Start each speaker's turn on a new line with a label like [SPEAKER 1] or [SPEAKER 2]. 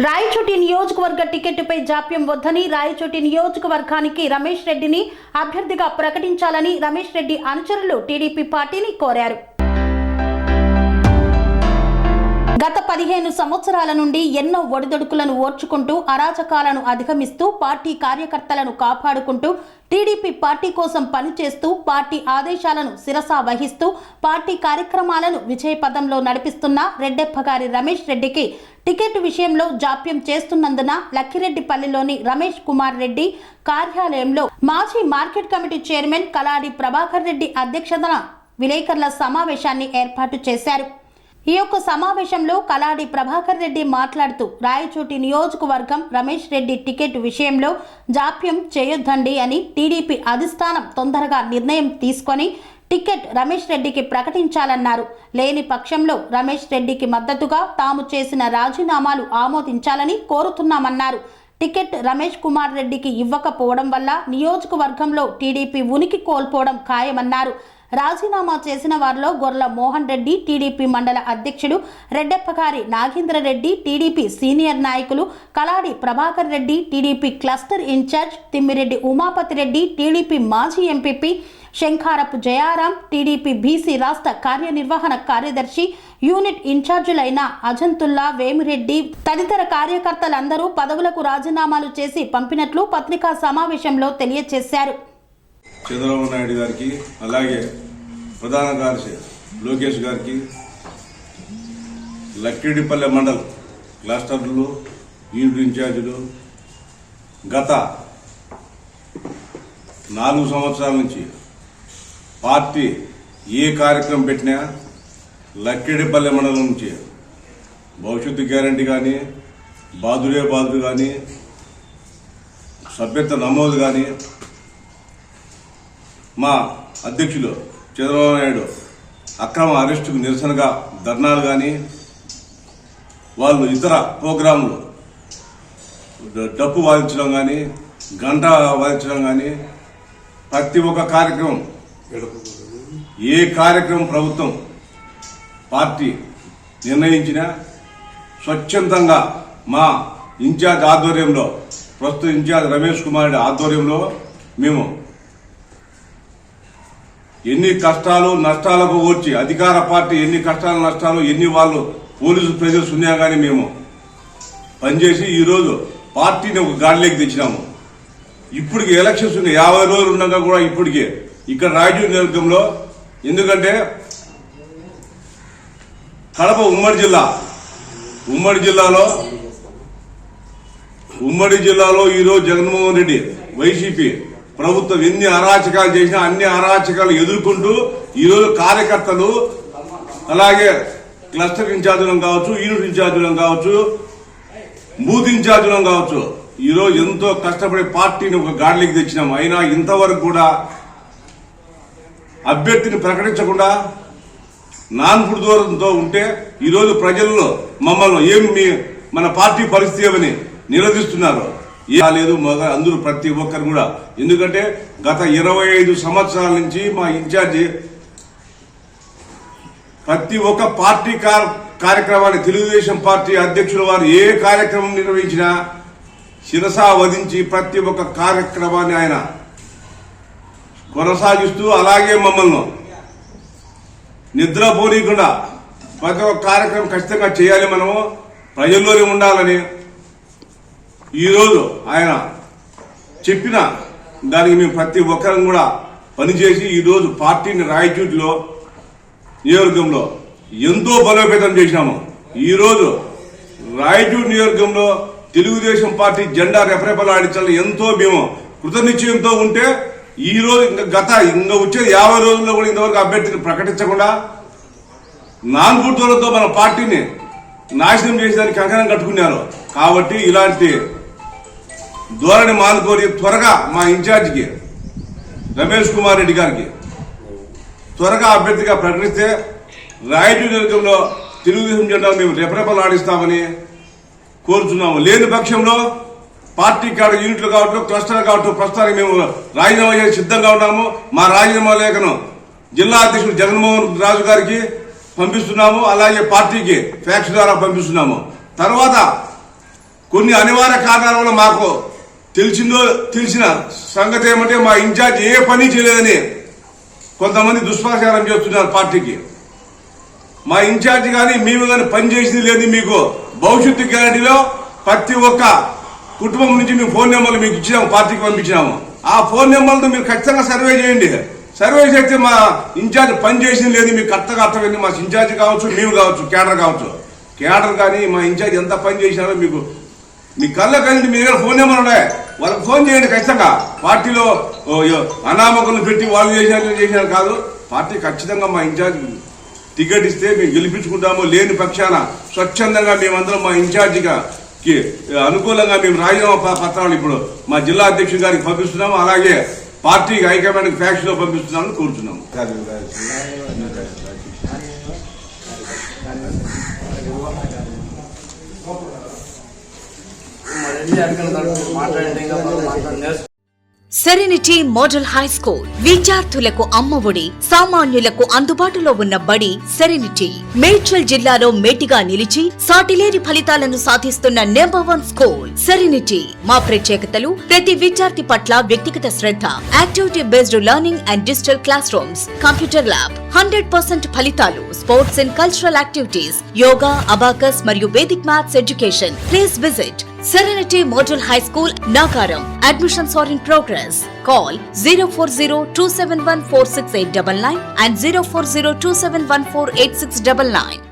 [SPEAKER 1] రాయచోటి నియోజకవర్గ టికెట్పై జాప్యం వద్దని రాయచోటి నియోజకవర్గానికి రమేష్ రెడ్డిని అభ్యర్థిగా ప్రకటించాలని రమేష్ రెడ్డి అనుచరులు టీడీపీ పార్టీని కోరారు. గత 15 సంవత్సరాల నుండి ఎన్నో ఒడిదొడుకులను ఓర్చుకుంటూ అరాచకాలను అధిగమిస్తూ పార్టీ కార్యకర్తలను కాపాడుకుంటూ టీడీపీ పార్టీ కోసం పనిచేస్తూ పార్టీ ఆదేశాలను శిరసా వహిస్తూ పార్టీ కార్యక్రమాలను విజయపథంలో నడిపిస్తున్న రెడ్డెప్పగారి రమేష్ రెడ్డికి టికెట్ విషయంలో జాప్యం చేస్తున్నందున లక్కిరెడ్డిపల్లిలోని రమేష్ కుమార్ రెడ్డి కార్యాలయంలో మాజీ market committee chairman Kaladi Prabhakar Reddy అధ్యక్షతన విలేకరుల సమావేశాన్ని ఏర్పాటు చేశారు. ఈ యొక్క సమావేశంలో కలాడి ప్రభాకర్ రెడ్డి మాట్లాడుతూ రాయచోటి నియోజకవర్గం రమేష్ రెడ్డి టికెట్ విషయంలో జాప్యం చేయొద్దండి అని టీడీపీ అధిష్టానం తొందరగా నిర్ణయం తీసుకొని టికెట్ రమేష్ రెడ్డికి ప్రకటించాలన్నారు. లేని పక్షంలో రమేష్ రెడ్డికి మద్దతుగా తాము చేసిన రాజీనామాలు ఆమోదించాలని కోరుతున్నామన్నారు. టికెట్ రమేష్ కుమార్ రెడ్డికి ఇవ్వకపోవడం వల్ల నియోజకవర్గంలో టీడీపీ ఉనికి కోల్పోవడం ఖాయమన్నారు. రాజీనామా చేసిన వారిలో గొర్ల మోహన్ రెడ్డి టీడీపీ మండల అధ్యక్షుడు, రెడ్డెప్పగారి నాగేంద్రరెడ్డి టీడీపీ సీనియర్ నాయకులు, Kaladi Prabhakar Reddy TDP cluster incharge, Timmireddy Umapathi Reddy TDP మాజీ MPP, Sankharapu Jayaram TDP BC రాష్ట్ర కార్యనిర్వహణ కార్యదర్శి, యూనిట్ ఇన్ఛార్జులైన అజంతుల్లా, వేమిరెడ్డి తదితర కార్యకర్తలందరూ పదవులకు రాజీనామాలు చేసి పంపినట్లు పత్రికా సమావేశంలో తెలియజేశారు.
[SPEAKER 2] చంద్రబాబు నాయుడు గారికి, అలాగే ప్రధాన కార్యదర్శి లోకేష్ గారికి, లక్కిరెడ్డిపల్లె మండల్ క్లస్టర్లు, యూనిట్ ఇన్ఛార్జీలు గత 4 సంవత్సరాల నుంచి పార్టీ ఏ కార్యక్రమం పెట్టినా లక్కిరెడ్డిపల్లె మండలం నుంచి భవిష్యత్తు గ్యారంటీ కానీ, బాదుడే బాదుడు కానీ, సభ్యత్వ నమోదు కానీ, మా అధ్యక్షులు చంద్రబాబు నాయుడు అక్రమ అరెస్టుకు నిరసనగా ధర్నాలు కానీ, వాళ్ళు ఇతర ప్రోగ్రాంలు డప్పు వాదించడం కానీ, గంట వాదించడం కానీ, ప్రతి ఒక్క కార్యక్రమం ఏ కార్యక్రమం ప్రభుత్వం పార్టీ నిర్ణయించినా స్వచ్ఛందంగా మా ఇన్ఛార్జ్ ఆధ్వర్యంలో, ప్రస్తుత ఇన్ఛార్జ్ రమేష్ కుమార్ రెడ్డి ఆధ్వర్యంలో మేము ఎన్ని కష్టాలు నష్టాలకు వచ్చి అధికార పార్టీ ఎన్ని కష్టాలు నష్టాలు ఎన్ని వాళ్ళు పోలీసు ప్రెజర్స్ ఉన్నా కానీ మేము పనిచేసి ఈరోజు పార్టీని ఒక గాడిలోకి తెచ్చినాము. ఇప్పటికి ఎలక్షన్స్ ఉన్నాయి, 50 రోజులు ఉండగా కూడా ఇప్పటికే ఇక్కడ రాయచూరు నియోజకవర్గంలో, ఎందుకంటే కడప ఉమ్మడి జిల్లాలో ఈరోజు జగన్మోహన్ రెడ్డి వైసీపీ ప్రభుత్వం ఎన్ని అరాచకాలు చేసినా అన్ని అరాచకాలు ఎదుర్కొంటూ ఈరోజు కార్యకర్తలు, అలాగే క్లస్టర్ ఇన్ఛార్జీలను కావచ్చు, యూనిట్ ఇన్ఛార్జీలను కావచ్చు, బూత్ ఇన్ఛార్జీలను కావచ్చు, ఈరోజు ఎంతో కష్టపడి పార్టీని ఒక గాడిలోకి తెచ్చినాం. అయినా ఇంతవరకు కూడా అభ్యర్థిని ప్రకటించకుండా నాన్పుడు దూరంతో ఉంటే ఈరోజు ప్రజల్లో మమ్మల్ని మన పార్టీ పరిస్థితి ఏమని నిలదీస్తున్నారు. లేదు అందరూ ప్రతి ఒక్కరు కూడా, ఎందుకంటే గత 25 సంవత్సరాల నుంచి మా ఇన్ఛార్జి ప్రతి ఒక్క పార్టీ కార్యక్రమాన్ని, తెలుగుదేశం పార్టీ అధ్యక్షుల వారు ఏ కార్యక్రమం నిర్వహించినా శిరసా వధించి ప్రతి ఒక్క కార్యక్రమాన్ని ఆయన కొనసాగిస్తూ, అలాగే మమ్మల్ని నిద్రపోనీయకుండా ప్రతి ఒక్క కార్యక్రమం ఖచ్చితంగా చేయాలి, మనము ప్రజల్లోనే ఉండాలని ఈరోజు ఆయన చెప్పిన దానికి మేము ప్రతి ఒక్కరం కూడా పనిచేసి ఈరోజు పార్టీని రాయచూటిలో నియోజకవర్గంలో ఎంతో బలోపేతం చేసినాము. ఈరోజు రాయచూరు నియోజకవర్గంలో తెలుగుదేశం పార్టీ జెండా రెపరెపలాడించాలని ఎంతో మేము కృతనిశ్చయంతో ఉంటే ఈరోజు ఇంకా వచ్చే 50 రోజుల్లో కూడా ఇంతవరకు అభ్యర్థిని ప్రకటించకుండా నాన్పుడుతోలతో మన పార్టీని నాశనం చేసేదానికి కంకణం కట్టుకున్నారు. కాబట్టి ఇలాంటి ధోరణి మానుకోని త్వరగా మా ఇన్ఛార్జికి రమేష్ కుమార్ రెడ్డి గారికి త్వరగా అభ్యర్థిగా ప్రకటిస్తే రాయచూరు నియోజకవర్గంలో తెలుగుదేశం జెండా మేము రెపరెపలాడిస్తామని కోరుతున్నాము. లేని పక్షంలో పార్టీ యూనిట్లు కావటం, క్లస్టర్ కావటం ప్రస్తుతానికి మేము రాజీనామా చేసి సిద్ధంగా ఉన్నాము. మా రాజీనామా లేఖను జిల్లా అధ్యక్షుడు జగన్మోహన్ రాజు గారికి పంపిస్తున్నాము, అలాగే పార్టీకి ఫ్యాక్స్ ద్వారా పంపిస్తున్నాము. తర్వాత కొన్ని అనివార్య కారణాల వల్ల మాకు తెలిసిన సంగతి ఏమంటే మా ఇన్ఛార్జ్ ఏ పని చేయలేదని కొంతమంది దుష్ప్రచారం చేస్తున్నారు పార్టీకి. మా ఇన్ఛార్జ్ కానీ మేము కానీ పని చేసింది లేదు. మీకు భవిష్యత్తు గ్యారంటీలో ప్రతి ఒక్క కుటుంబం నుంచి మేము ఫోన్ నెంబర్లు మీకు ఇచ్చినాము, పార్టీకి పంపించినాము. ఆ ఫోన్ నెంబర్లతో మీరు ఖచ్చితంగా సర్వే చేయండి. సర్వే చేస్తే మా ఇన్ఛార్జ్ పని చేసింది లేదు మీకు కరెక్ట్గా అర్థమైంది. మా ఇన్ఛార్జ్ కావచ్చు, మేము కావచ్చు, కేడర్ కావచ్చు. కేడర్ కానీ మా ఇన్ఛార్జ్ ఎంత పని చేసినారో మీకు మీ కళ్ళ కలిసి మీ దగ్గర ఫోన్ నెంబర్ ఉన్నాయి, వాళ్ళకి ఫోన్ చేయండి. ఖచ్చితంగా పార్టీలో అనామకులను పెట్టి వాళ్ళు చేసినారు కాదు. పార్టీ ఖచ్చితంగా మా ఇన్ఛార్జ్ టికెట్ ఇస్తే మేము గెలిపించుకుంటాము. లేని పక్షాన స్వచ్ఛందంగా మేమందరం మా ఇన్ఛార్జిగా అనుకూలంగా మేము రాజీనామా పత్రాలు ఇప్పుడు మా జిల్లా అధ్యక్షుడి గారికి పంపిస్తున్నాము. అలాగే పార్టీకి హైకమాండ్ ఫ్యాక్స్ లో పంపిస్తున్నామని కోరుతున్నాము.
[SPEAKER 3] సెరెనిటీ మోడల్ హై స్కూల్ విద్యార్థులకు అమ్మఒడి, సామాన్యులకు అందుబాటులో ఉన్న బడి సెరెనిటీ. మేడ్చల్ జిల్లాలో మేటిగా నిలిచి సాటిలేని ఫలితాలను సాధిస్తున్న నంబర్ 1 స్కూల్ సెరెనిటీ. మా ప్రత్యేకతలు ప్రతి విద్యార్థి పట్ల వ్యక్తిగత శ్రద్ధ, activity based learning and digital classrooms, computer lab, 100% ఫలితాలు, sports and cultural activities, yoga, abacus మరియు Vedic maths education. Please visit Serenity Model High School, Nagaram. Admissions are in progress. Call 040-271-46899 and 040-271-48699.